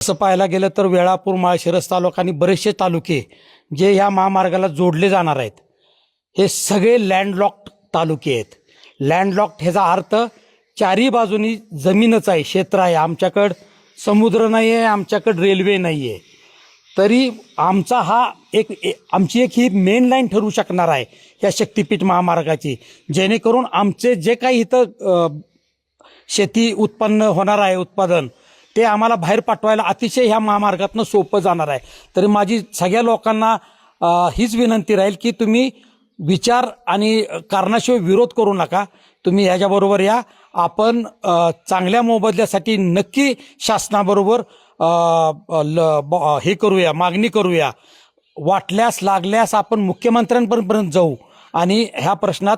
तसं पाहायला गेलं तर वेळापूर माळशिरस तालुका आणि बरेचसे तालुके जे ह्या महामार्गाला जोडले जाणार आहेत हे सगळे लँडलॉक्ड तालुके आहेत. लँडलॉक्ड ह्याचा अर्थ चारी बाजूनी जमीनच आहे, क्षेत्र आहे. आमच्याकडं समुद्र नाही आहे, आमच्याकडं रेल्वे नाही आहे. तरी आमचा हा आमची एक ही मेन लाईन ठरू शकणार आहे या शक्तिपीठ महामार्गाची, जेणेकरून आमचे जे काही इथं शेती उत्पन्न होणार आहे उत्पादन ते आम्हाला बाहेर पाठवायला अतिशय ह्या महामार्गातनं सोपं जाणार आहे. तरी माझी सगळ्या लोकांना हीच विनंती राहील की तुम्ही विचार आणि कारणाशिवाय विरोध करू नका. तुम्ही ह्याच्याबरोबर या. आपण चांगल्या मोबदल्यासाठी नक्की शासनाबरोबर हे करूया, मागणी करूया. वाटल्यास लागल्यास आपण मुख्यमंत्र्यांपर्यंत जाऊ आणि ह्या प्रश्नात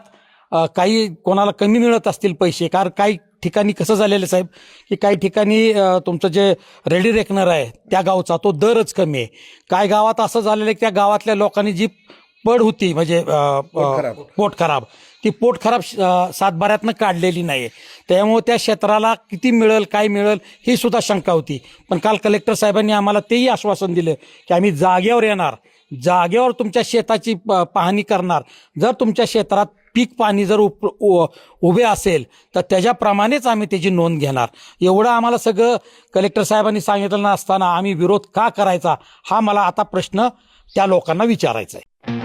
काही कोणाला कमी मिळत असतील पैसे, कारण काही ठिकाणी कसं झालेलं साहेब की काही ठिकाणी तुमचं जे रेडी रेकनर आहे त्या गावचा तो दरच कमी आहे. काय गावात असं झालेलं आहे की त्या गावातल्या लोकांनी जी पड होती म्हणजे पोट खराब ती पोट खराब सातबाऱ्यातनं काढलेली नाही. त्यामुळे त्या क्षेत्राला किती मिळेल काय मिळेल ही सुद्धा शंका होती. पण काल कलेक्टर साहेबांनी आम्हाला तेही आश्वासन दिलं की आम्ही जागेवर येणार, जागेवर तुमच्या शेताची पाहणी करणार. जर तुमच्या क्षेत्रात पीक पाणी जर उभे असेल तर त्याच्याप्रमाणेच आम्ही त्याची नोंद घेणार. एवढं आम्हाला सगळं कलेक्टर साहेबांनी सांगितलं नसताना आम्ही विरोध का करायचा हा मला आता प्रश्न त्या लोकांना विचारायचा आहे.